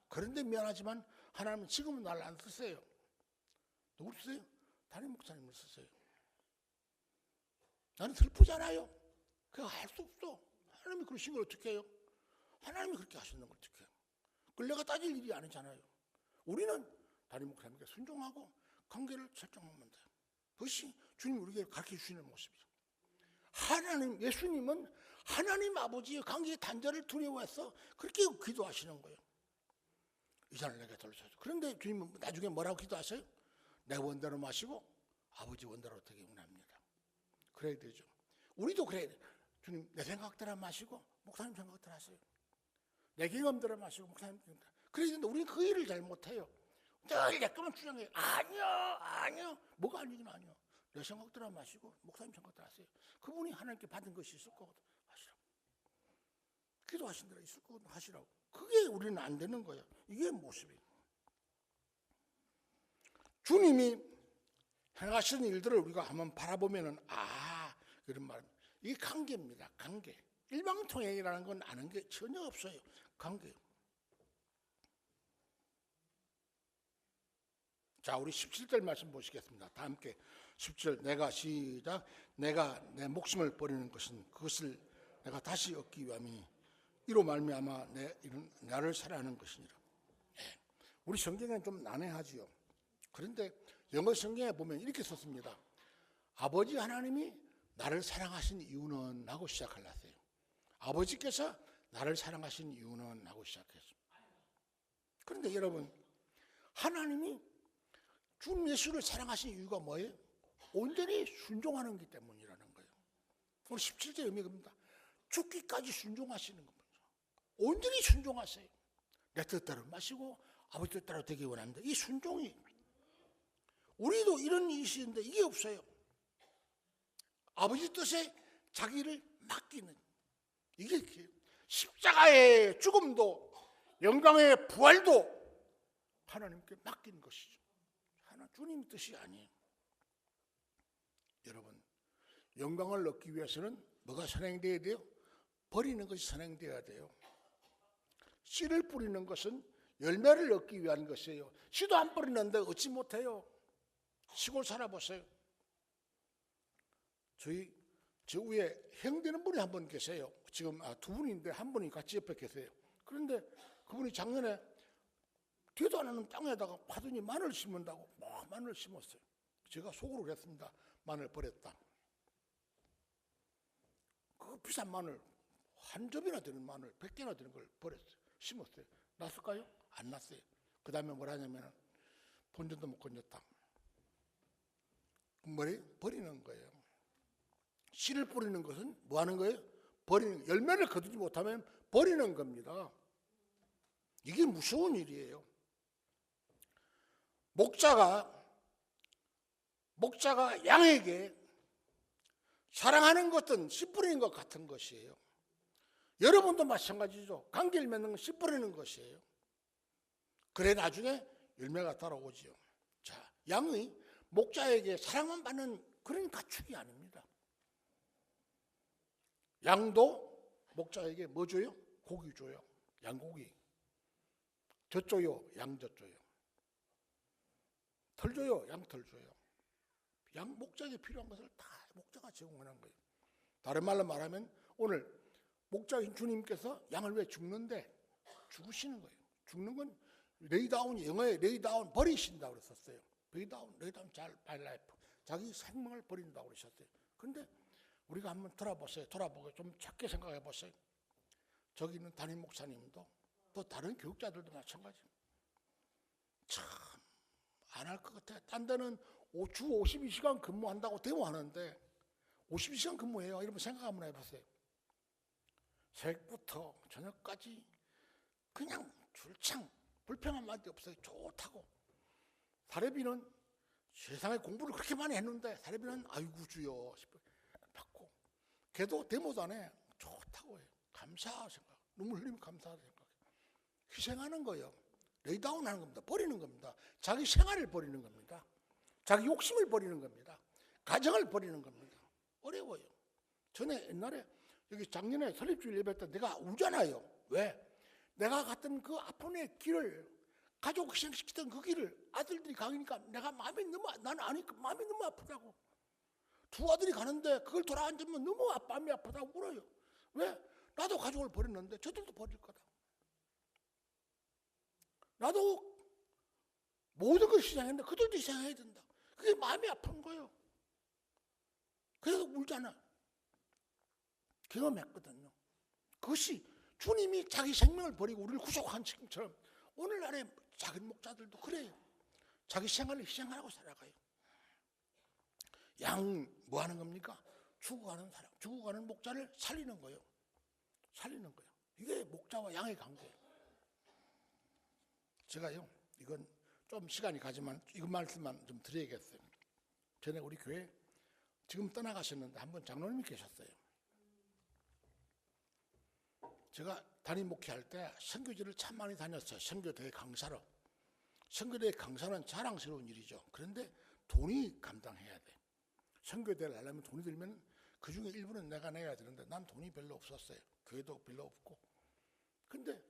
그런데 미안하지만 하나님은 지금은 날 안 쓰세요. 누굴 쓰세요? 담임 목사님을 쓰세요. 나는 슬프잖아요. 그거 할 수 없어. 하나님이 그러신 걸 어떻게 해요? 하나님이 그렇게 하시는 걸 어떻게 해요? 그걸 내가 따질 일이 아니잖아요. 우리는 담임 목사님께 순종하고 관계를 설정하면 돼요. 그것이 주님이 우리에게 가르쳐 주시는 모습이죠. 하나님, 예수님은 하나님 아버지의 관계의 단절을 두려워해서 그렇게 기도하시는 거예요. 이 잔을 내게 돌려주소서. 그런데 주님은 나중에 뭐라고 기도하세요? 내 원대로 마시고 아버지 원대로 되게 원합니다. 그래야 되죠. 우리도 그래야 돼요. 주님 내 생각대로 마시고 목사님 생각대로 하세요. 내 경험대로 마시고 목사님 경험대로. 그래야 되는데 우리는 그 일을 잘 못해요. 늘 내 것만 주장해요. 아니요. 뭐가 아니긴 아니요. 내 생각대로 마시고 목사님 생각대로 하세요. 그분이 하나님께 받은 것이 있을 거거든. 하시라고. 기도하신 대로 있을 거거든. 하시라고. 그게 우리는 안 되는 거예요. 이게 모습이에요. 주님이 행하시는 일들을 우리가 한번 바라보면은 이런 말입니다. 이게 관계입니다. 관계. 일방통행이라는 건 아는 게 전혀 없어요. 관계. 자, 우리 17절 말씀 보시겠습니다. 다 함께 10절 시작. 내가 내 목숨을 버리는 것은 그것을 내가 다시 얻기 위함이니 이로 말미암아 나를 사랑하는 것이니라. 우리 성경은 좀 난해하지요. 그런데 영어 성경에 보면 이렇게 썼습니다. 아버지 하나님이 나를 사랑하신 이유는 하고 시작하셨어요. 아버지께서 나를 사랑하신 이유는 하고 시작했어요. 그런데 여러분, 하나님이 주님 예수를 사랑하신 이유가 뭐예요? 온전히 순종하는 것 때문이라는 거예요. 오늘 17절 의미가 뭡니까? 죽기까지 순종하시는 겁니다. 온전히 순종하세요. 내 뜻대로 마시고 아버지 뜻대로 되기 원합니다. 이 순종이 우리도 이런 이시인데 이게 없어요. 아버지 뜻에 자기를 맡기는 이게 십자가의 죽음도 영광의 부활도 하나님께 맡기는 것이죠. 주님 뜻이 아니에요. 여러분, 영광을 얻기 위해서는 뭐가 선행되어야 돼요? 버리는 것이 선행되어야 돼요. 씨를 뿌리는 것은 열매를 얻기 위한 것이에요. 씨도 안 뿌리는데 얻지 못해요. 시골 살아보세요. 저 위에 형되는 분이 한 분 계세요. 지금 두 분인데 한 분이 같이 옆에 계세요. 그런데 그분이 작년에 뒤도 안 하는 땅에다가 하더니 마늘 심는다고 마늘 심었어요. 제가 속으로 그랬습니다. 마늘 버렸다. 그 비싼 마늘 한 접이나 되는 마늘 100개나 되는 걸 버렸어요. 심었어요. 났을까요? 안 났어요. 그 다음에 뭐라 하냐면 본전도 못 건졌다. 버리는 거예요. 씨를 뿌리는 것은 뭐 하는 거예요? 버리는, 열매를 거두지 못하면 버리는 겁니다. 이게 무서운 일이에요. 목자가 양에게 사랑하는 것은 씨 뿌리는 것 같은 것이에요. 여러분도 마찬가지죠. 관계를 맺는 건 씨 뿌리는 것이에요. 그래 나중에 열매가 따라오지요. 자, 양의 목자에게 사랑만 받는 그런 가축이 아닙니다. 양도 목자에게 뭐 줘요? 고기 줘요. 양고기. 젖 줘요. 양젖 줘요. 털 줘요. 양털 줘요. 양 목자에게 필요한 것을 다 목자가 제공하는 거예요. 다른 말로 말하면 오늘 목자인 주님께서 양을 왜 죽는데 죽으시는 거예요. 죽는 건 레이다운이 영어에 레이다운 버리신다고 그랬었어요. 레이다운 잘 바이 라이프 자기 생명을 버린다고 그러셨어요. 근데 우리가 한번 돌아보세요. 돌아보고 좀 작게 생각해 보세요. 저기 있는 담임 목사님도 또 다른 교육자들도 마찬가지. 참 안 할 것 같아. 딴 데는 주 52시간 근무한다고 데모하는데 52시간 근무해요. 이러면 생각 한번 해보세요. 새벽부터 저녁까지 그냥 줄창 불평한 마디 없어요. 좋다고. 사례비는 세상에 공부를 그렇게 많이 했는데 사례비는 아이고 주여 싶어 받고, 걔도 데모도 안 해. 좋다고 해요. 감사 생각, 눈물 흘리면 감사 생각. 희생하는 거예요. 레이다운 하는 겁니다. 버리는 겁니다. 자기 생활을 버리는 겁니다. 자기 욕심을 버리는 겁니다. 가정을 버리는 겁니다. 어려워요. 전에 옛날에 여기 작년에 설립주일 예배 때 내가 울잖아요. 왜? 내가 갔던 그 아픔의 길을, 가족 희생시키던 그 길을 아들들이 가니까 내가 마음이 너무 아프다고. 두 아들이 가는데 그걸 돌아앉으면 너무 마음이 아프다고 울어요. 왜? 나도 가족을 버렸는데 저들도 버릴 거다. 나도 모든 걸 희생했는데 그들도 희생해야 된다. 그게 마음이 아픈 거예요. 그래서 울잖아. 경험했거든요. 그것이 주님이 자기 생명을 버리고 우리를 구속한 것처럼 오늘날의 작은 목자들도 그래요. 자기 생활을 희생하고 살아가요. 양 뭐 하는 겁니까? 죽어가는 사람, 죽어가는 목자를 살리는 거예요. 살리는 거예요. 이게 목자와 양의 관계예요. 제가요, 이건 좀 시간이 가지만 이 말씀만 좀 드려야겠어요. 전에 우리 교회 지금 떠나가셨는데 한 번 장로님이 계셨어요. 제가 담임 목회할 때 선교지를 참 많이 다녔어요. 선교대 강사로. 선교대 강사는 자랑스러운 일이죠. 그런데 돈이 감당해야 돼. 선교대를 하려면 돈이 들면 그 중에 일부는 내가 내야 되는데 난 돈이 별로 없었어요. 교회도 별로 없고. 근데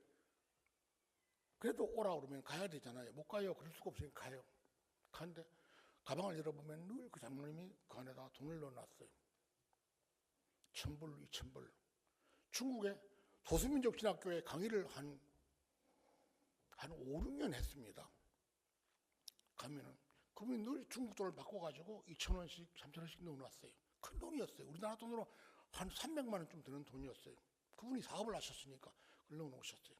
그래도 오라 그러면 가야 되잖아요. 못 가요. 그럴 수가 없으니까 가요. 가는데 가방을 열어보면 늘 그 장로님이 그 안에다가 돈을 넣어놨어요. 1,000불, 2,000불. 중국에 소수민족 신학교에 강의를 한 5, 6년 했습니다. 가면은 그분이 늘 중국 돈을 바꿔가지고 2,000원씩, 3,000원씩 넣어놨어요. 큰 돈이었어요. 우리나라 돈으로 한 300만 원 좀 드는 돈이었어요. 그분이 사업을 하셨으니까 그걸 넣어놓으셨어요.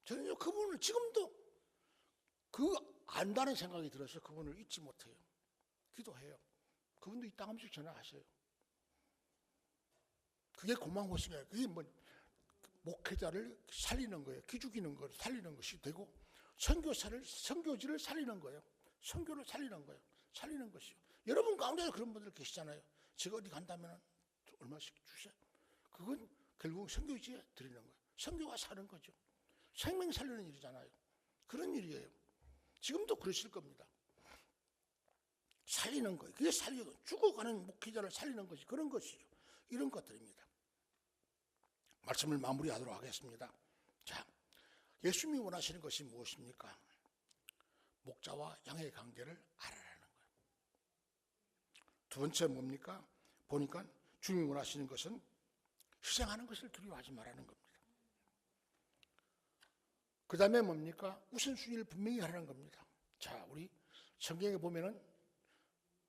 저는 그분을 지금도 그 안다는 생각이 들어서 그분을 잊지 못해요. 기도해요. 그분도 이 땅 음식 전화하셔요. 그게 고마워시면 그게 뭐 목회자를 살리는 거예요. 기죽이는 걸 살리는 것이 되고 선교지를 살리는 거예요. 선교를 살리는 거예요. 살리는 것이요. 여러분 가운데서 그런 분들 계시잖아요. 제가 어디 간다면 얼마씩 주세요. 그건 결국 선교지에 드리는 거예요. 선교가 사는 거죠. 생명 살리는 일이잖아요. 그런 일이에요. 지금도 그러실 겁니다. 살리는 거예요. 그게 살리고 죽어가는 목회자를 살리는 것이 그런 것이죠. 이런 것들입니다. 말씀을 마무리하도록 하겠습니다. 자, 예수님이 원하시는 것이 무엇입니까? 목자와 양의 관계를 알아라는 거예요. 두 번째 뭡니까? 보니까 주님이 원하시는 것은 희생하는 것을 두려워하지 말라는 겁니다. 그 다음에 뭡니까? 우선순위를 분명히 하라는 겁니다. 자, 우리 성경에 보면은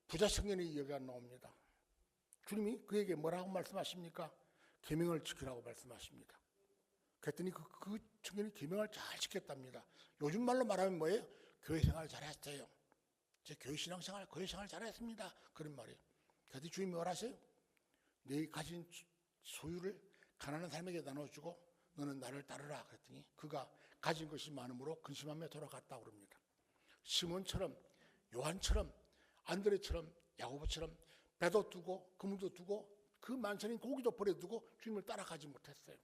부자 청년의 이야기가 나옵니다. 주님이 그에게 뭐라고 말씀하십니까? 계명을 지키라고 말씀하십니다. 그랬더니 그 청년이 계명을 잘 지켰답니다. 요즘 말로 말하면 뭐예요? 교회 생활 잘했어요. 제 교회 신앙생활, 교회 생활 잘했습니다. 그런 말이에요. 그랬더니 주님이 뭐라 하세요? 네 가진 소유를 가난한 사람에게 나눠주고 너는 나를 따르라. 그랬더니 그가 가진 것이 많음으로 근심하며 돌아갔다고 그럽니다. 시몬처럼, 요한처럼, 안드레처럼, 야고보처럼 배도 두고 그물도 두고 그 만천인 고기도 버려두고 주님을 따라가지 못했어요.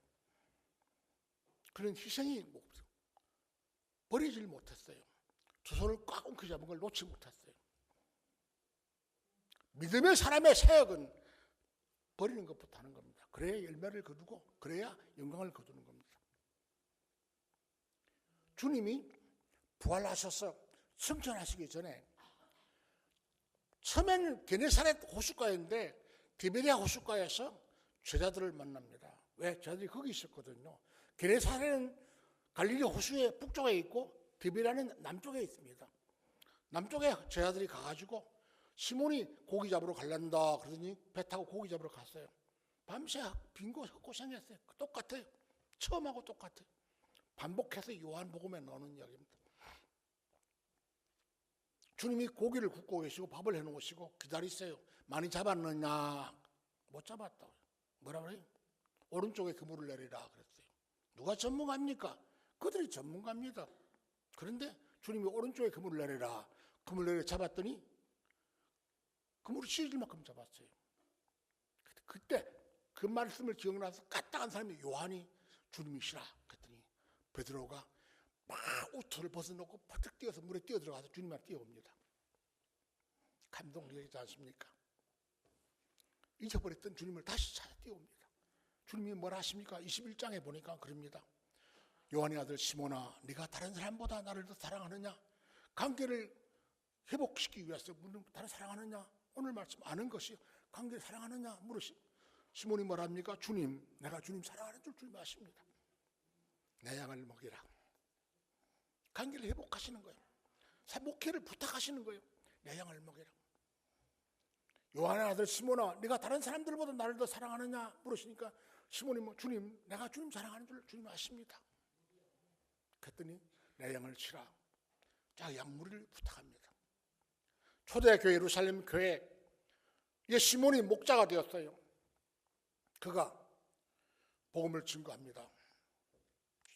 그런 희생이 버리질 못했어요. 두 손을 꽉 움켜잡은 걸 놓지 못했어요. 믿음의 사람의 사역은 버리는 것부터 하는 겁니다. 그래야 열매를 거두고 그래야 영광을 거두는 겁니다. 주님이 부활하셔서 승천하시기 전에 처음에는 게네사렛 호숫가였는데 디베랴 호숫가에서 제자들을 만납니다. 왜? 제자들이 거기 있었거든요. 게네사렛은 갈릴리 호수의 북쪽에 있고 디베랴는 남쪽에 있습니다. 남쪽에 제자들이 가가지고 시몬이 고기 잡으러 갈란다 그러더니 배 타고 고기 잡으러 갔어요. 밤새 빙고 고생했어요. 똑같아요. 처음하고 똑같아요. 반복해서 요한복음에 나오는 이야기입니다. 주님이 고기를 굽고 계시고 밥을 해놓으시고 기다리세요. 많이 잡았느냐? 못 잡았다고요. 뭐라 그래요? 오른쪽에 그물을 내리라 그랬어요. 누가 전문가입니까? 그들이 전문가입니다. 그런데 주님이 오른쪽에 그물을 내리라. 그물 내려 잡았더니 그물이 찢어질 만큼 잡았어요. 그때 그 말씀을 기억나서 까딱한 사람이 요한이 주님이시라 그랬더니 베드로가 막 옷을 벗어놓고 퍼뜩 뛰어서 물에 뛰어들어가서 주님한테 뛰어옵니다. 감동적이지 않습니까? 잊어버렸던 주님을 다시 찾아 뛰어옵니다. 주님이 뭐라 하십니까? 21장에 보니까 그럽니다. 요한의 아들 시몬아, 네가 다른 사람보다 나를 더 사랑하느냐? 관계를 회복시키기 위해서 다른 사랑하느냐? 오늘 말씀 아는 것이 관계를 사랑하느냐? 물으시. 시몬이 뭐랍니까? 주님, 내가 주님 사랑하는 줄 주님 아십니다. 내 양을 먹이라. 관계를 회복하시는 거예요. 목회를 부탁하시는 거예요. 내 양을 먹이라. 요한의 아들 시몬아, 네가 다른 사람들보다 나를 더 사랑하느냐? 물으시니까 시몬이 주님, 내가 주님 사랑하는 줄 주님 아십니다. 그랬더니 내 양을 치라. 자, 양무리를 부탁합니다. 초대교회 예루살렘 교회 시몬이 목자가 되었어요. 그가 복음을 증거합니다.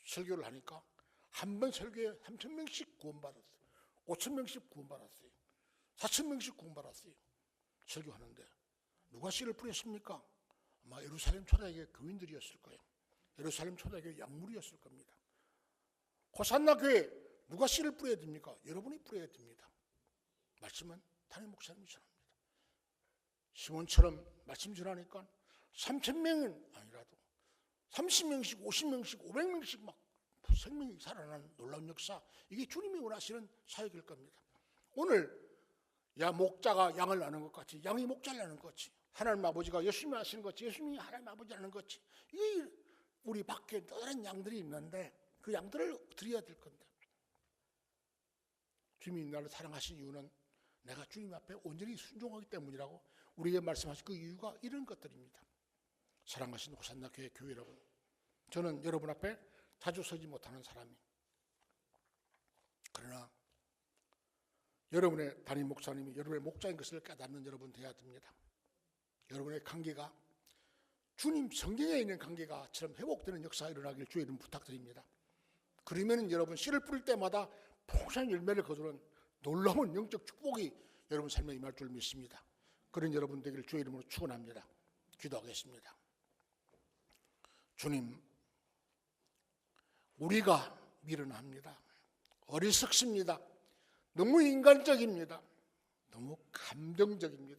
설교를 하니까 한 번 설교에 3,000명씩 구원받았어요. 5,000명씩 구원받았어요. 4,000명씩 구원받았어요. 설교하는데 누가 씨를 뿌렸습니까? 아마 예루살렘 초대교회 교인들이었을 거예요. 예루살렘 초대교회 약물이었을 겁니다. 호산나 교회 누가 씨를 뿌려야 됩니까? 여러분이 뿌려야 됩니다. 말씀은 담임 목사님이 전합니다. 시몬처럼 말씀 전하니까 3,000명은 아니라도 30명씩 50명씩 500명씩 막 생명이 살아나는 놀라운 역사, 이게 주님이 원하시는 사역일 겁니다. 오늘 목자가 양을 나는 것 같이, 양이 목자를 나는 것 같이, 하나님 아버지가 열심히 하시는 것 같이 열심히 하나님 아버지 하는 것 같이, 이게 우리 밖에 다른 양들이 있는데 그 양들을 드려야 될 건데, 주님이 나를 사랑하신 이유는 내가 주님 앞에 온전히 순종하기 때문이라고 우리에게 말씀하신 그 이유가 이런 것들입니다. 사랑하신 호산나 교회 교회 여러분, 저는 여러분 앞에 자주 서지 못하는 사람이, 그러나 여러분의 담임 목사님이 여러분의 목자인 것을 깨닫는 여러분 되어야 됩니다. 여러분의 관계가 주님 성경에 있는 관계가처럼 회복되는 역사가 일어나길 주의 이름 부탁드립니다. 그러면 여러분 씨를 뿌릴 때마다 풍성한 열매를 거두는 놀라운 영적 축복이 여러분 삶에 임할 줄 믿습니다. 그런 여러분 되기를 주의 이름으로 축원합니다. 기도하겠습니다. 주님, 우리가 미련합니다. 어리석습니다. 너무 인간적입니다. 너무 감정적입니다.